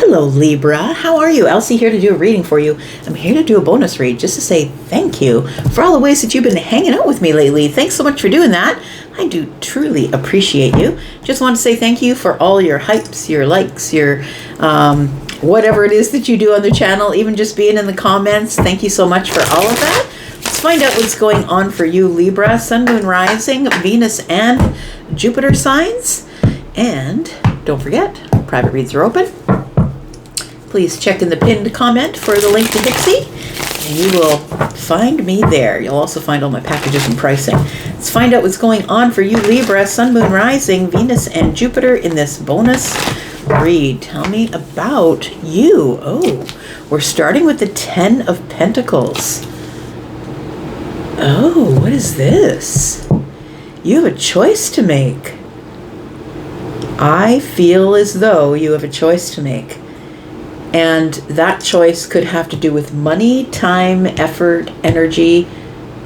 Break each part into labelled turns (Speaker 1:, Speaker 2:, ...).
Speaker 1: Hello Libra, how are you? Elsie here to do a reading for you. I'm here to do a bonus read just to say thank you for all the ways that you've been hanging out with me lately. Thanks so much for doing that. I do truly appreciate you. Just want to say thank you for all your hypes, your likes, your whatever it is that you do on the channel, even just being in the comments. Thank you so much for all of that. Let's find out what's going on for you, Libra, Sun, Moon, Rising, Venus, and Jupiter signs. And don't forget, private reads are open. Please check in the pinned comment for the link to Hypsee, and you will find me there. You'll also find all my packages and pricing. Let's find out what's going on for you, Libra, Sun, Moon, Rising, Venus, and Jupiter in this bonus read. Tell me about you. Oh, we're starting with the 10 of Pentacles. Oh, what is this? You have a choice to make. I feel as though you have a choice to make. And that choice could have to do with money, time, effort, energy.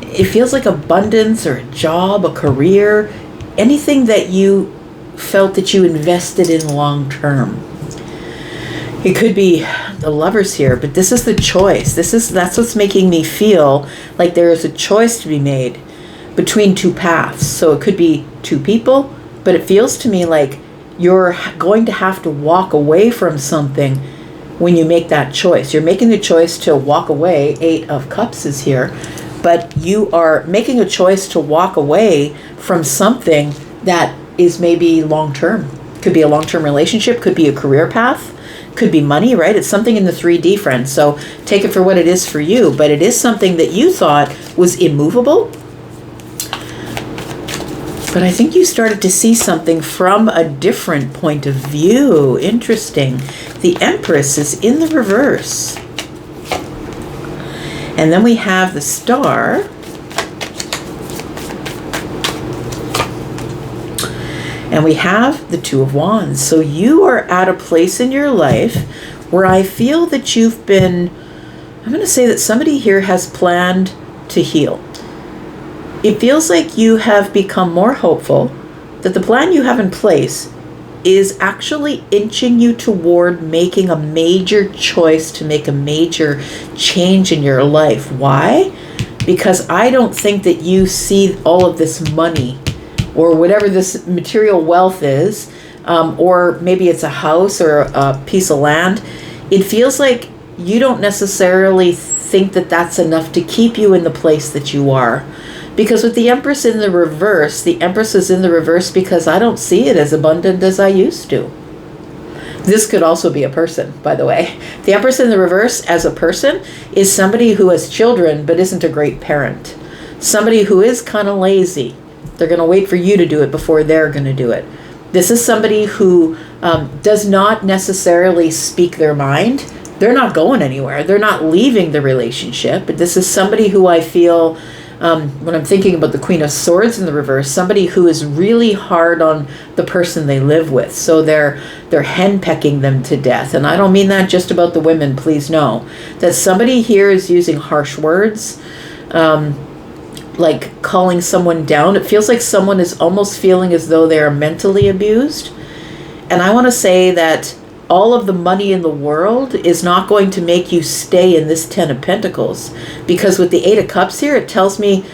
Speaker 1: It feels like abundance or a job, a career, anything that you felt that you invested in long term. It could be the Lovers here, but this is the choice. That's what's making me feel like there is a choice to be made between two paths. So it could be two people, but it feels to me like you're going to have to walk away from something when you make that choice. You're making the choice to walk away. 8 of Cups is here, but you are making a choice to walk away from something that is maybe long-term. Could be a long-term relationship, could be a career path, could be money, right? It's something in the 3D, friends. So take it for what it is for you, but it is something that you thought was immovable. But I think you started to see something from a different point of view. Interesting. The Empress is in the reverse. And then we have the Star. And we have the Two of Wands. So you are at a place in your life where I feel that you've been, I'm going to say that somebody here has planned to heal. It feels like you have become more hopeful that the plan you have in place is actually inching you toward making a major choice to make a major change in your life. Why? Because I don't think that you see all of this money or whatever this material wealth is, or maybe it's a house or a piece of land. It feels like you don't necessarily think that that's enough to keep you in the place that you are. Because with the Empress in the reverse, the Empress is in the reverse because I don't see it as abundant as I used to. This could also be a person, by the way. The Empress in the reverse as a person is somebody who has children but isn't a great parent. Somebody who is kind of lazy. They're going to wait for you to do it before they're going to do it. This is somebody who does not necessarily speak their mind. They're not going anywhere. They're not leaving the relationship. But this is somebody who I feel... when I'm thinking about the Queen of Swords in the reverse, somebody who is really hard on the person they live with. So they're henpecking them to death. And I don't mean that just about the women, please know. That somebody here is using harsh words, like calling someone down. It feels like someone is almost feeling as though they are mentally abused. And I want to say that all of the money in the world is not going to make you stay in this 10 of Pentacles. Because with the 8 of Cups here, it tells me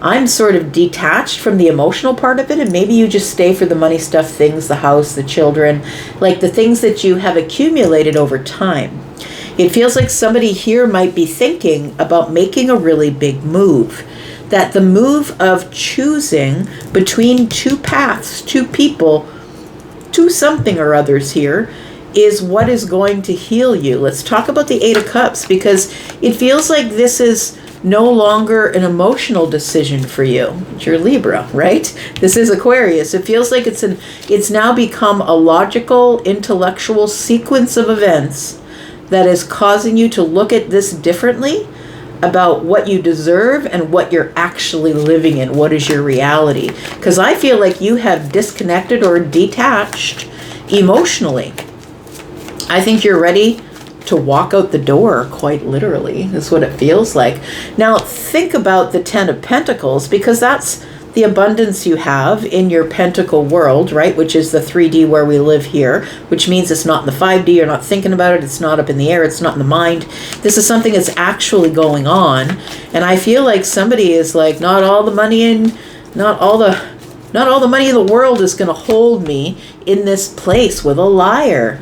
Speaker 1: I'm sort of detached from the emotional part of it. And maybe you just stay for the money stuff, things, the house, the children, like the things that you have accumulated over time. It feels like somebody here might be thinking about making a really big move. That the move of choosing between two paths, two people, to something or others here, is what is going to heal you. Let's talk about the 8 of Cups, because it feels like this is no longer an emotional decision for you. You're Libra, right? This is Aquarius. It feels like it's now become a logical, intellectual sequence of events that is causing you to look at this differently about what you deserve and what you're actually living in. What is your reality? Because I feel like you have disconnected or detached emotionally. I think you're ready to walk out the door, quite literally, is what it feels like. Now, think about the 10 of Pentacles, because that's the abundance you have in your pentacle world, right, which is the 3D where we live here, which means it's not in the 5D, you're not thinking about it, it's not up in the air, it's not in the mind. This is something that's actually going on. And I feel like somebody is like, not all the money in the world is going to hold me in this place with a liar.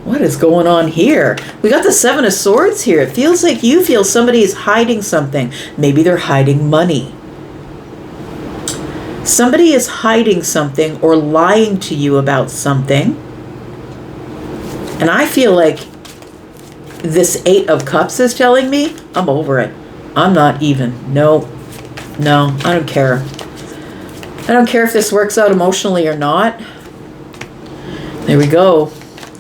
Speaker 1: What is going on here? We got the 7 of Swords here. It feels like you feel somebody is hiding something. Maybe they're hiding money. Somebody is hiding something or lying to you about something. And I feel like this 8 of Cups is telling me, I'm over it. I'm not even. No, I don't care. I don't care if this works out emotionally or not. There we go.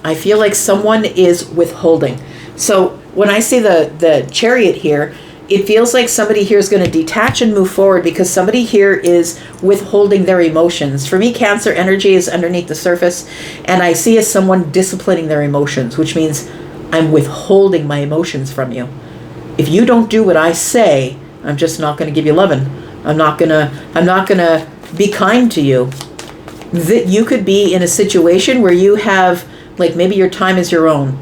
Speaker 1: I feel like someone is withholding. So when I see the Chariot here, it feels like somebody here is going to detach and move forward because somebody here is withholding their emotions. For me, Cancer energy is underneath the surface, and I see as someone disciplining their emotions, which means I'm withholding my emotions from you. If you don't do what I say, I'm just not going to give you loving. I'm not gonna be kind to you. That you could be in a situation where you have, like, maybe your time is your own.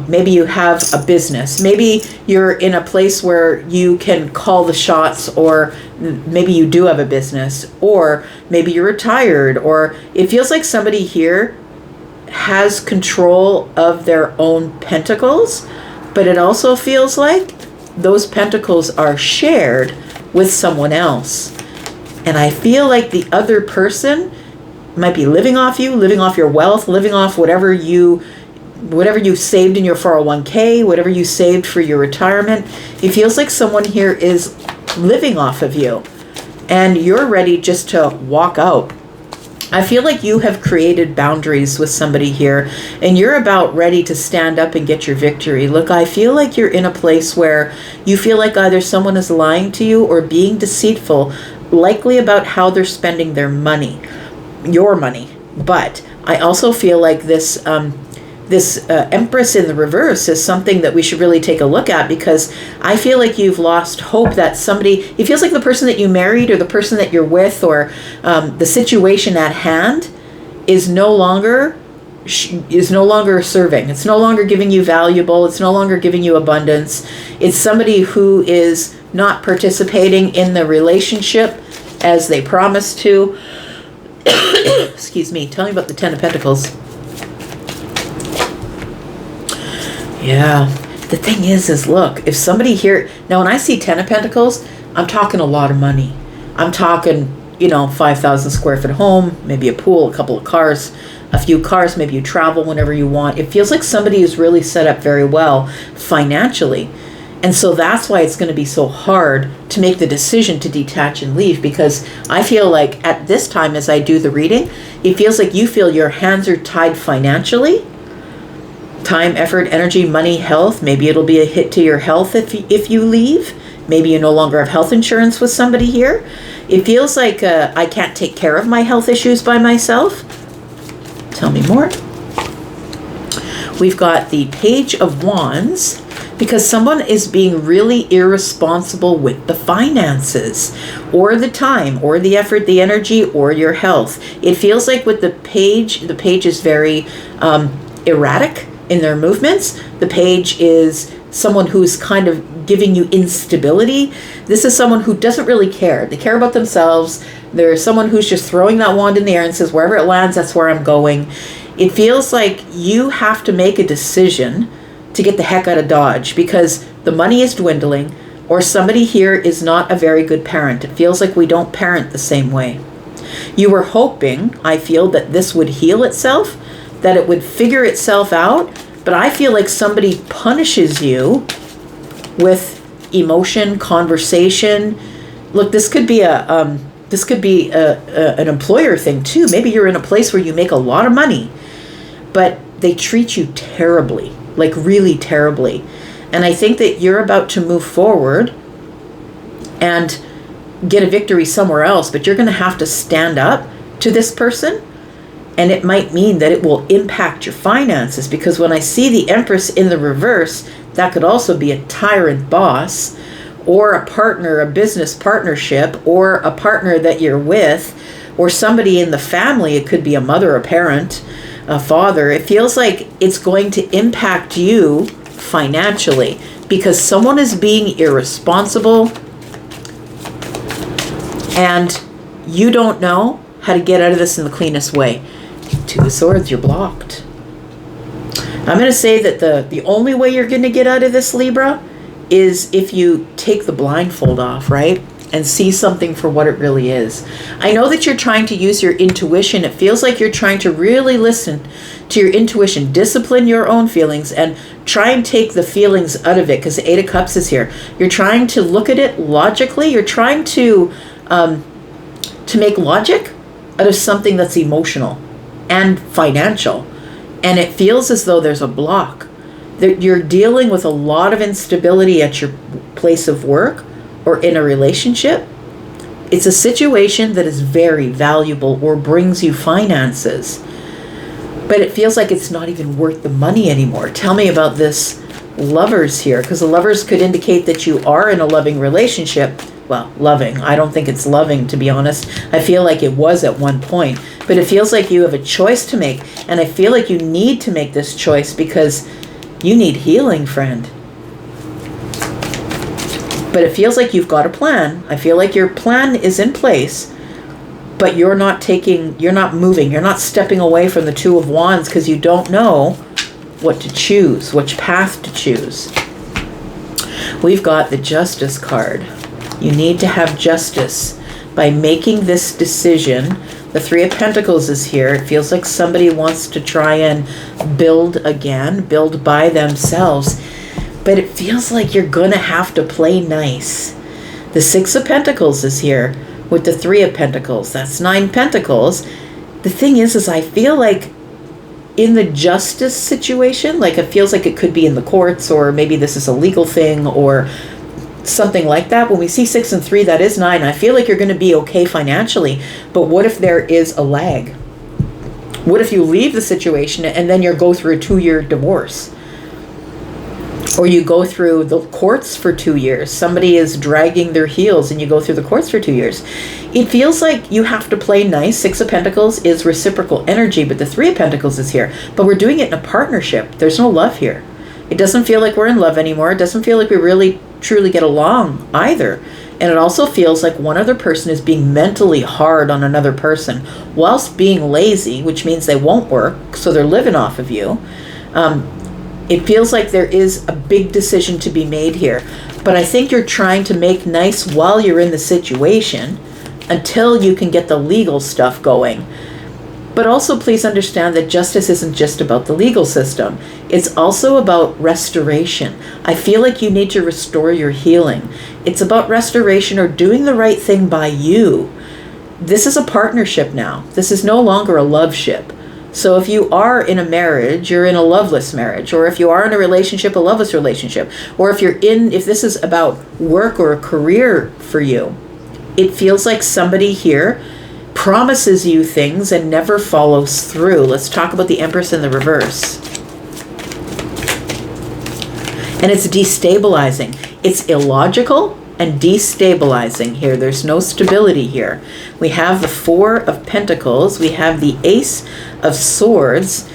Speaker 1: Maybe you have a business. Maybe you're in a place where you can call the shots, or maybe you do have a business, or maybe you're retired, or it feels like somebody here has control of their own pentacles, but it also feels like those pentacles are shared with someone else. And I feel like the other person might be living off you, living off your wealth, living off whatever you saved in your 401k, whatever you saved for your retirement. It feels like someone here is living off of you and you're ready just to walk out. I feel like you have created boundaries with somebody here and you're about ready to stand up and get your victory. Look, I feel like you're in a place where you feel like either someone is lying to you or being deceitful, likely about how they're spending their money, your money. But I also feel like this Empress in the reverse is something that we should really take a look at, because I feel like you've lost hope that somebody, it feels like the person that you married or the person that you're with or the situation at hand is no longer serving. It's no longer giving you valuable. It's no longer giving you abundance. It's somebody who is not participating in the relationship as they promised to. Excuse me. Tell me about the 10 of Pentacles. Yeah. The thing is look, if somebody here, now when I see 10 of Pentacles, I'm talking a lot of money. I'm talking, 5,000 square foot home, maybe a pool, a couple of cars, a few cars, maybe you travel whenever you want. It feels like somebody is really set up very well financially. And so that's why it's going to be so hard to make the decision to detach and leave, because I feel like at this time, as I do the reading, it feels like you feel your hands are tied financially. Time, effort, energy, money, health. Maybe it'll be a hit to your health if you leave. Maybe you no longer have health insurance with somebody here. It feels like I can't take care of my health issues by myself. Tell me more. We've got the Page of Wands, because someone is being really irresponsible with the finances or the time or the effort, the energy, or your health. It feels like with the page is very erratic in their movements. The Page is someone who's kind of giving you instability. This is someone who doesn't really care. They care about themselves. They're someone who's just throwing that wand in the air and says, wherever it lands, that's where I'm going. It feels like you have to make a decision to get the heck out of Dodge, because the money is dwindling, or somebody here is not a very good parent. It feels like we don't parent the same way. You were hoping, I feel, that this would heal itself, that it would figure itself out, but I feel like somebody punishes you with emotion, conversation. Look, this could be an employer thing too. Maybe you're in a place where you make a lot of money, but they treat you terribly, like really terribly. And I think that you're about to move forward and get a victory somewhere else, but you're going to have to stand up to this person. And it might mean that it will impact your finances, because when I see the Empress in the reverse, that could also be a tyrant boss, or a partner, a business partnership, or a partner that you're with, or somebody in the family. It could be a mother, a parent, a father. It feels like it's going to impact you financially because someone is being irresponsible and you don't know how to get out of this in the cleanest way. Two of Swords, you're blocked. I'm going to say that the only way you're going to get out of this, Libra, is if you take the blindfold off, right? And see something for what it really is. I know that you're trying to use your intuition. It feels like you're trying to really listen to your intuition, discipline your own feelings, and try and take the feelings out of it, because the Eight of Cups is here. You're trying to look at it logically. You're trying to make logic out of something that's emotional and financial. And it feels as though there's a block. That you're dealing with a lot of instability at your place of work or in a relationship. It's a situation that is very valuable or brings you finances, but it feels like it's not even worth the money anymore. Tell me about this Lovers here, because the Lovers could indicate that you are in a loving relationship. Well, loving. I don't think it's loving, to be honest. I feel like it was at one point, but it feels like you have a choice to make, and I feel like you need to make this choice because you need healing, friend. But it feels like you've got a plan. I feel like your plan is in place, but you're not moving, you're not stepping away from the Two of Wands because you don't know what to choose, which path to choose. We've got the Justice card. You need to have justice by making this decision. The Three of Pentacles is here. It feels like somebody wants to try and build again, build by themselves. But it feels like you're going to have to play nice. The Six of Pentacles is here with the Three of Pentacles. That's 9 Pentacles. The thing is I feel like in the justice situation, like it feels like it could be in the courts, or maybe this is a legal thing or something like that. When we see 6 and 3, that is 9. I feel like you're going to be okay financially. But what if there is a lag? What if you leave the situation and then you go through a 2-year divorce? Or you go through the courts for 2 years. Somebody is dragging their heels and you go through the courts for 2 years. It feels like you have to play nice. 6 of Pentacles is reciprocal energy, but the 3 of Pentacles is here. But we're doing it in a partnership. There's no love here. It doesn't feel like we're in love anymore. It doesn't feel like we really truly get along either. And it also feels like one other person is being mentally hard on another person whilst being lazy, which means they won't work, so they're living off of you. It feels like there is a big decision to be made here. But I think you're trying to make nice while you're in the situation until you can get the legal stuff going. But also please understand that justice isn't just about the legal system. It's also about restoration. I feel like you need to restore your healing. It's about restoration or doing the right thing by you. This is a partnership now. This is no longer a love ship. So if you are in a marriage, you're in a loveless marriage, or if you are in a relationship, a loveless relationship, or if this is about work or a career for you, it feels like somebody here promises you things and never follows through. Let's talk about the Empress in the reverse. And it's destabilizing. It's illogical and destabilizing here. There's no stability here. We have the Four of Pentacles. We have the Ace of Swords.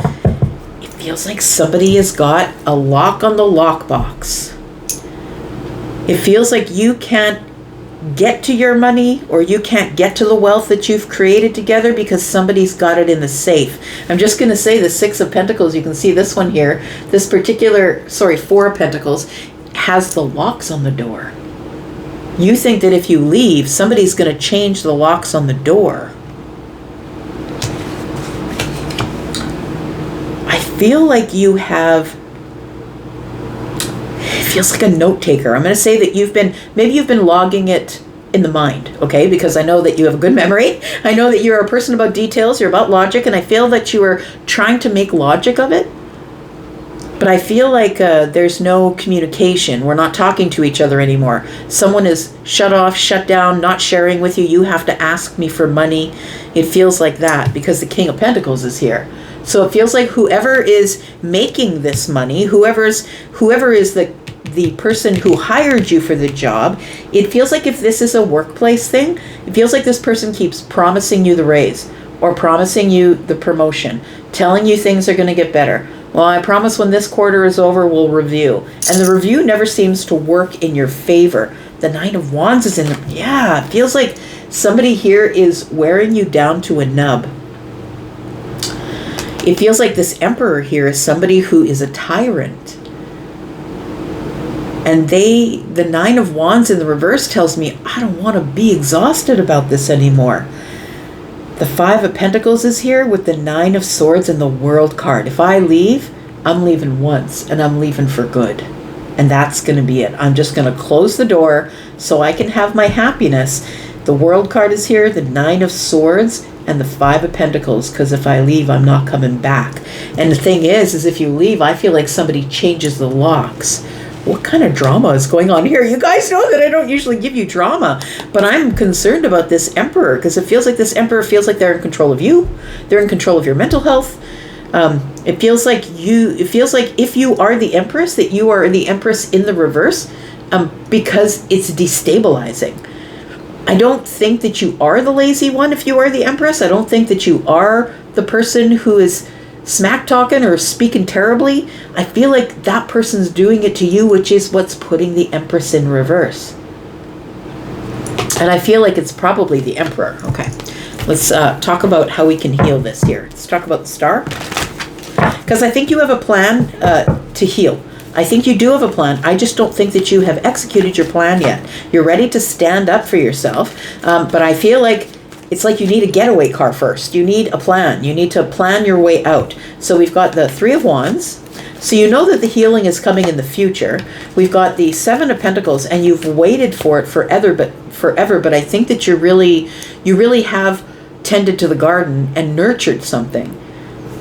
Speaker 1: It feels like somebody has got a lock on the lockbox. It feels like you can't get to your money, or you can't get to the wealth that you've created together because somebody's got it in the safe. I'm just going to say the Six of Pentacles, you can see this one here, this particular, Four of Pentacles has the locks on the door. You think that if you leave, somebody's going to change the locks on the door. I feel like you have, it feels like a note taker. I'm going to say that maybe you've been logging it in the mind, okay? Because I know that you have a good memory. I know that you're a person about details. You're about logic. And I feel that you are trying to make logic of it. But I feel like there's no communication. We're not talking to each other anymore. Someone is shut off, shut down, not sharing with you. You have to ask me for money. It feels like that because the King of Pentacles is here. So it feels like whoever is making this money, whoever is the person who hired you for the job, it feels like if this is a workplace thing, it feels like this person keeps promising you the raise or promising you the promotion, telling you things are going to get better. Well, I promise when this quarter is over, we'll review. And the review never seems to work in your favor. The Nine of Wands is in the, yeah, it feels like somebody here is wearing you down to a nub. It feels like this Emperor here is somebody who is a tyrant. And the Nine of Wands in the reverse tells me, I don't want to be exhausted about this anymore. The Five of Pentacles is here with the Nine of Swords and the World card. If I leave, I'm leaving once, and I'm leaving for good. And that's going to be it. I'm just going to close the door so I can have my happiness. The World card is here, the Nine of Swords, and the Five of Pentacles, because if I leave, I'm not coming back. And the thing is if you leave, I feel like somebody changes the locks. What kind of drama is going on here? You guys know that I don't usually give you drama, but I'm concerned about this Emperor because it feels like this Emperor feels like they're in control of you. They're in control of your mental health. It feels like if you are the Empress, that you are the Empress in the reverse, because it's destabilizing. I don't think that you are the lazy one if you are the Empress. I don't think that you are the person who is smack talking or speaking terribly. I feel like that person's doing it to you, which is what's putting the Empress in reverse. And I feel like it's probably the Emperor. Okay, let's talk about how we can heal this here. Let's talk about the Star. Because I think you have a plan to heal. I think you do have a plan. I just don't think that you have executed your plan yet. You're ready to stand up for yourself. But I feel like it's like you need a getaway car first. You need a plan. You need to plan your way out. So we've got the Three of Wands. So you know that the healing is coming in the future. We've got the Seven of Pentacles, and you've waited for it forever. But I think that you really have tended to the garden and nurtured something.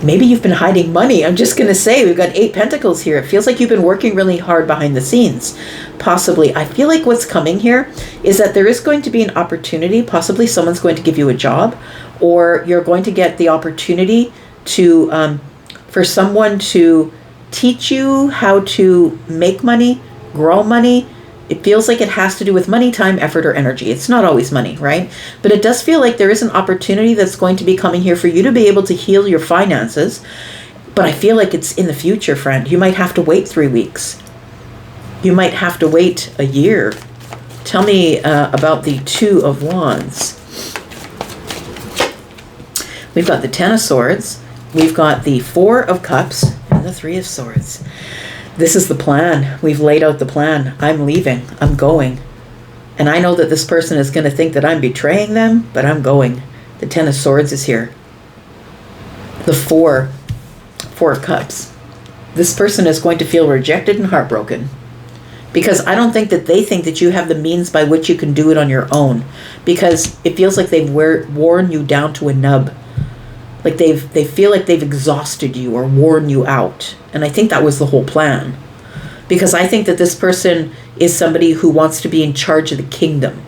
Speaker 1: Maybe you've been hiding money. I'm just going to say, we've got 8 Pentacles here. It feels like you've been working really hard behind the scenes. Possibly. I feel like what's coming here is that there is going to be an opportunity. Possibly someone's going to give you a job, or you're going to get the opportunity to, for someone to teach you how to make money, grow money. It feels like it has to do with money, time, effort, or energy. It's not always money, right? But it does feel like there is an opportunity that's going to be coming here for you to be able to heal your finances. But I feel like it's in the future, friend. You might have to wait 3 weeks. You might have to wait a year. Tell me about the Two of Wands. We've got the Ten of Swords. We've got the Four of Cups and the Three of Swords. This is the plan. We've laid out the plan. I'm leaving. I'm going. And I know that this person is going to think that I'm betraying them, but I'm going. The Ten of Swords is here. The Four of Cups. This person is going to feel rejected and heartbroken. Because I don't think that they think that you have the means by which you can do it on your own. Because it feels like they've worn you down to a nub. Like they feel like they've exhausted you or worn you out. And I think that was the whole plan. Because I think that this person is somebody who wants to be in charge of the kingdom.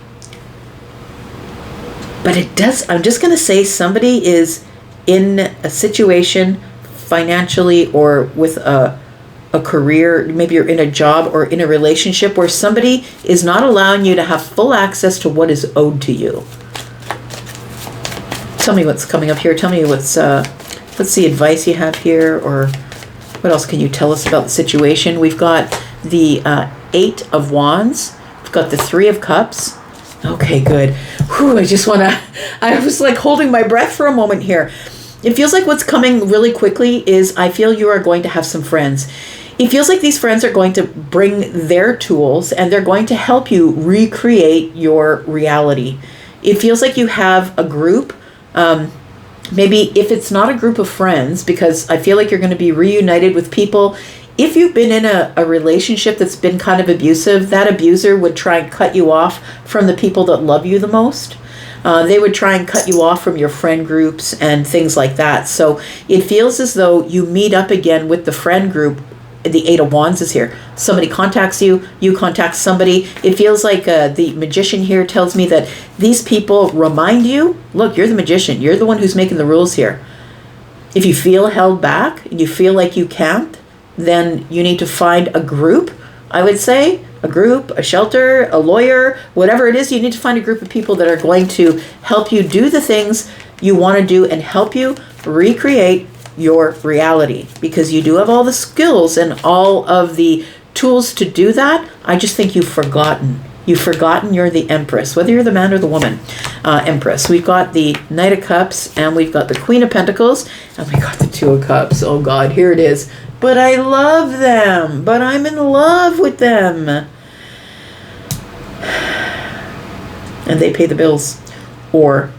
Speaker 1: But I'm just going to say somebody is in a situation financially or with a career, maybe you're in a job or in a relationship where somebody is not allowing you to have full access to what is owed to you. Tell me what's coming up here. Tell me what's the advice you have here, or what else can you tell us about the situation? We've got the 8 of Wands. We've got the 3 of Cups. Okay, good. Whew, I was like holding my breath for a moment here. It feels like what's coming really quickly is I feel you are going to have some friends. It feels like these friends are going to bring their tools and they're going to help you recreate your reality. It feels like you have a group. Maybe if it's not a group of friends, because I feel like you're going to be reunited with people. If you've been in a relationship that's been kind of abusive, that abuser would try and cut you off from the people that love you the most. They would try and cut you off from your friend groups and things like that. So it feels as though you meet up again with the friend group. The 8 of Wands is here. Somebody contacts you, you contact somebody. It feels like the magician here tells me that these people remind you, look, you're the magician. You're the one who's making the rules here. If you feel held back and you feel like you can't, then you need to find a group I would say a group, a shelter, a lawyer, whatever it is, you need to find a group of people that are going to help you do the things you want to do and help you recreate your reality, because you do have all the skills and all of the tools to do that. I just think you've forgotten. You've forgotten you're the Empress, whether you're the man or the woman. Empress. We've got the Knight of Cups, and we've got the Queen of Pentacles, and we got the Two of Cups. Oh God, here it is. But I love them. But I'm in love with them. And they pay the bills. Or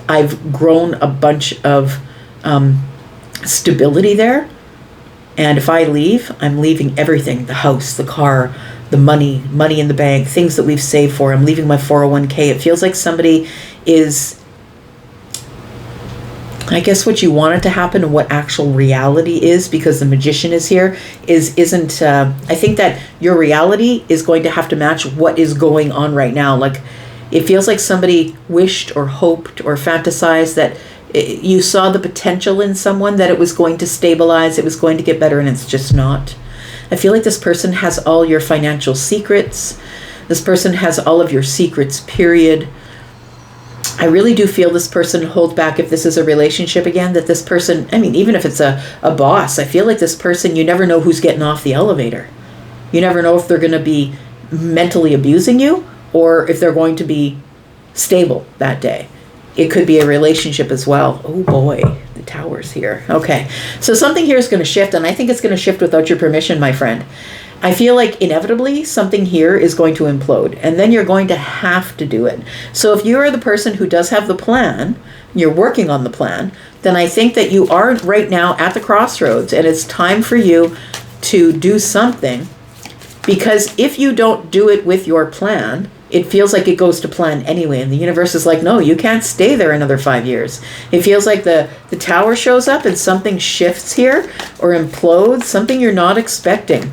Speaker 1: I've grown a bunch of stability there. And if I leave, I'm leaving everything. The house, the car, the money in the bank, things that we've saved for. I'm leaving my 401k. It feels like somebody is, I guess, what you want it to happen and what actual reality is, because the Magician is here, isn't, I think that your reality is going to have to match what is going on right now. Like, it feels like somebody wished or hoped or fantasized that you saw the potential in someone, that it was going to stabilize, it was going to get better, and it's just not. I feel like this person has all your financial secrets. This person has all of your secrets, period. I really do feel this person holds back, if this is a relationship again, that this person, I mean, even if it's a boss, I feel like this person, you never know who's getting off the elevator. You never know if they're going to be mentally abusing you or if they're going to be stable that day. It could be a relationship as well. Oh boy, the Tower's here. Okay, so something here is going to shift, and I think it's going to shift without your permission, my friend. I feel like inevitably something here is going to implode, and then you're going to have to do it. So if you are the person who does have the plan, you're working on the plan, then I think that you are right now at the crossroads, and it's time for you to do something, because if you don't do it with your plan, it feels like it goes to plan anyway, and the universe is like, no, you can't stay there another 5 years. It feels like the Tower shows up and something shifts here or implodes, something you're not expecting.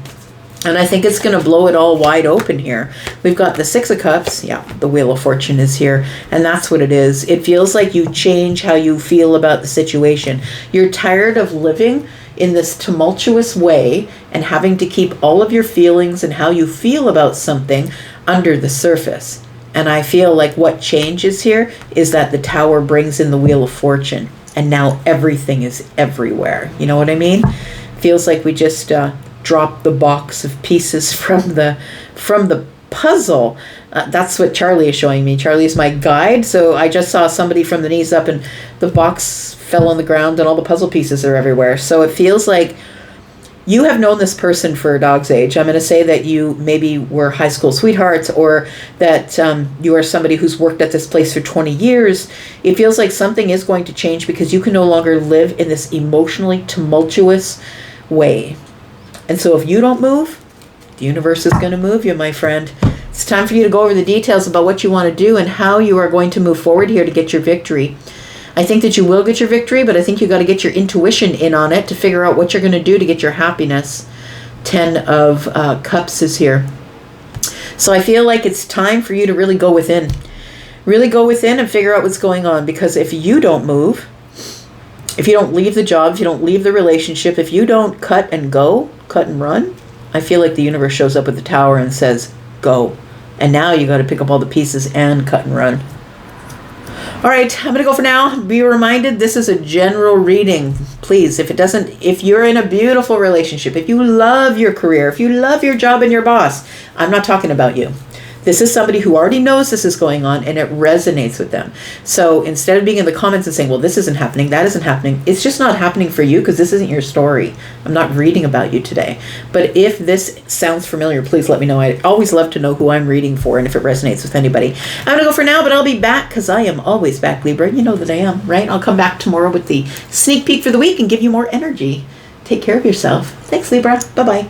Speaker 1: And I think it's going to blow it all wide open here. We've got the Six of Cups. Yeah, the Wheel of Fortune is here. And that's what it is. It feels like you change how you feel about the situation. You're tired of living in this tumultuous way and having to keep all of your feelings and how you feel about something under the surface. And I feel like what changes here is that the Tower brings in the Wheel of Fortune. And now everything is everywhere. You know what I mean? Feels like we just dropped the box of pieces from the puzzle. That's what Charlie is showing me. Charlie is my guide. So I just saw somebody from the knees up and the box fell on the ground and all the puzzle pieces are everywhere. So it feels like you have known this person for a dog's age. I'm going to say that you maybe were high school sweethearts, or that you are somebody who's worked at this place for 20 years. It feels like something is going to change because you can no longer live in this emotionally tumultuous way. And so if you don't move, the universe is going to move you, my friend. It's time for you to go over the details about what you want to do and how you are going to move forward here to get your victory. I think that you will get your victory, but I think you got to get your intuition in on it to figure out what you're going to do to get your happiness. 10 of Cups is here. So I feel like it's time for you to really go within. Really go within and figure out what's going on, because if you don't move, if you don't leave the job, if you don't leave the relationship, if you don't cut and go, cut and run, I feel like the universe shows up at the Tower and says, go. And now you got to pick up all the pieces and cut and run. All right, I'm going to go for now. Be reminded, this is a general reading. Please, if you're in a beautiful relationship, if you love your career, if you love your job and your boss, I'm not talking about you. This is somebody who already knows this is going on and it resonates with them. So instead of being in the comments and saying, well, this isn't happening, that isn't happening, it's just not happening for you because this isn't your story. I'm not reading about you today. But if this sounds familiar, please let me know. I always love to know who I'm reading for and if it resonates with anybody. I'm going to go for now, but I'll be back because I am always back, Libra. You know that I am, right? I'll come back tomorrow with the sneak peek for the week and give you more energy. Take care of yourself. Thanks, Libra. Bye-bye.